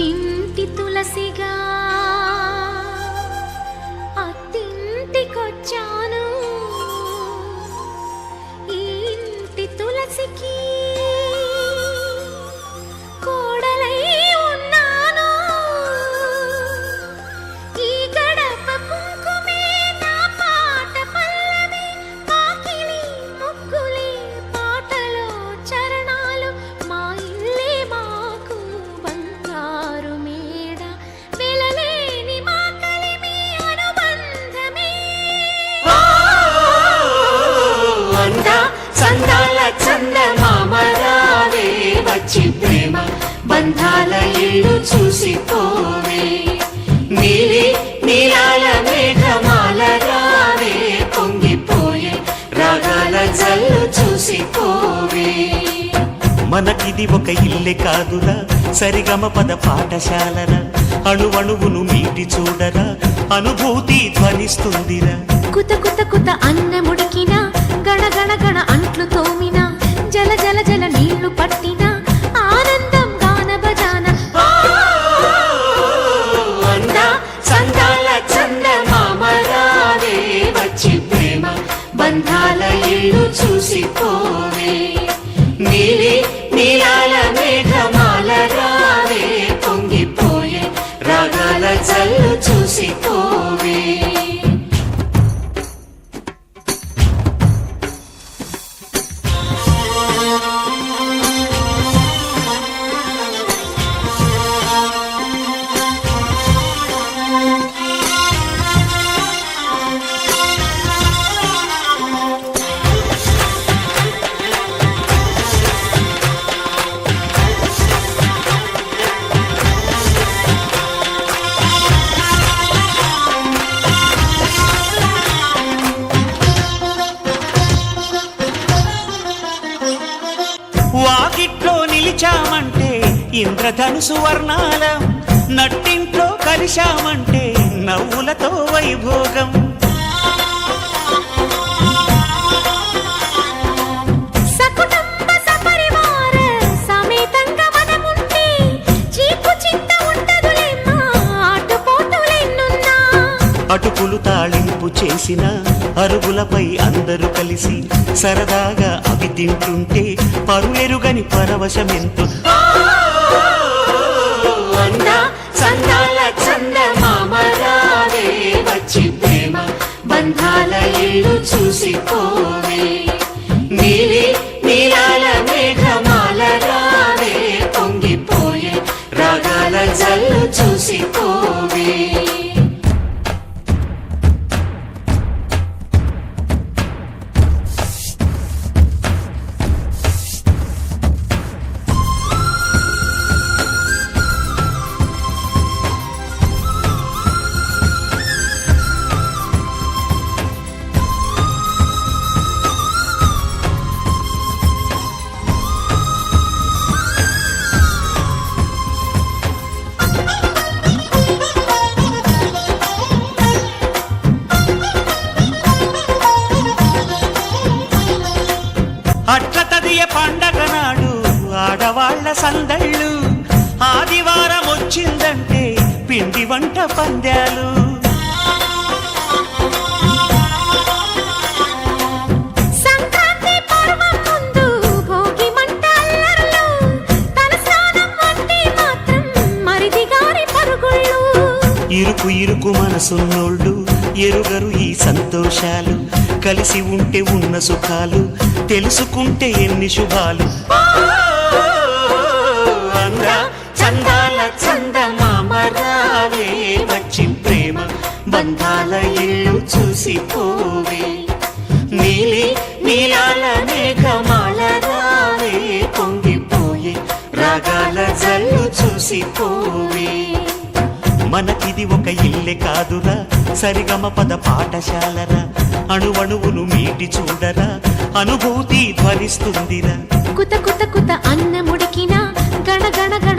పుట్టింటి తులసిగా అత్తింటికొచ్చాను. ఈ ఇంటి తులసికి కోడలై ఉన్నాను. ఈ గడప కుంకుమే నా పాట పల్లవి, పాకిలి ముగ్గులే పాటలో చరణాలు. మా ఇల్లే మాకు బంగారు మేడ, వెలలేని మా కలిమి అనుబంధమే. అందా సందాల చందమామరావే, వచ్చి ప్రేమ బంధాల ఇల్లు చూసిపోవే. నీలి నీలాల మేఘమాల రావే, పొంగిపోయే రాగాల జల్లు చూసిపోవే. మనకిది ఒక ఇల్లే కాదురా, సరిగమ పద పాఠశాలరా. అణువణువును మీటి చూడరా, అనుభూతి ధ్వనిస్తుందిరా. కుత కుత కుత అన్నముడికిన, గణ గణ గణ అంట్లు తోమిన, జల జల జల నీళ్లు పట్టిన, ఆనందం గాన బజాన. అందా సందాల చందమామరావే, వచ్చి ప్రేమ బంధాల ఇల్లు చూసిపోవే. నీలి నీలాల మేఘమాల రావే, పొంగిపోయే రాగాల జల్లు చూసిపోవే. వాకిట్లో నిలిచామంటే ఇంద్రధనుసు వర్ణాలం, నట్టింట్లో కలిశామంటే నవ్వులతో వైభోగం. సకుటుంబ సపరివార సమేతంగా మనముంటే చీకు చింత ఉండదులేమ్మా, ఆటుపోటులెన్నున్నా. అటుకులు తాళింపు చేసిన అరుగులపై అందరూ కలిసి సరదాగా అవి తింటుంటే పరులెరుగని పరవశమెంతో. అందా సందాల చందమామరావే, వచ్చి ప్రేమ బంధాల ఇల్లు చూసిపోవే. నీలి నీలాల మేఘమాల రావే, పొంగిపోయే రాగాల జల్లు చూసిపోవే. అట్ల తదియ పండగ నాడు ఆడవాళ్ల సందళ్ళు, ఆదివారం వచ్చిందంటే పిండి వంట పందాలు. సంక్రాంతి పర్వం ముందు భోగి మంట అల్లర్లు, తలస్నానం అంటే మాత్రం మరిది గారి పరుగుళ్ళు. ఇరుకు ఇరుకు మనసున్నోళ్ళు ఎరుగరు ఈ సంతోషాలు, కలిసి ఉంటే ఉన్న సుఖాలు, తెలుసుకుంటే ఎన్ని శుభాలు. అందా చందాల చందమామరావే, వచ్చి ప్రేమ బంధాల ఇల్లు చూసిపోవే. నీలి నీలాల మేఘమాల రావే, పొంగిపోయే రాగాల జల్లు చూసిపోవే. మనకిది ఒక ఇల్లే కాదురా, సరిగమ పద పాఠశాలరా. అణువణువును మీటి చూడరా, అనుభూతి ధ్వనిస్తుందిరా. కుత కుత కుత అన్నముడికిన, గణ గణ గణ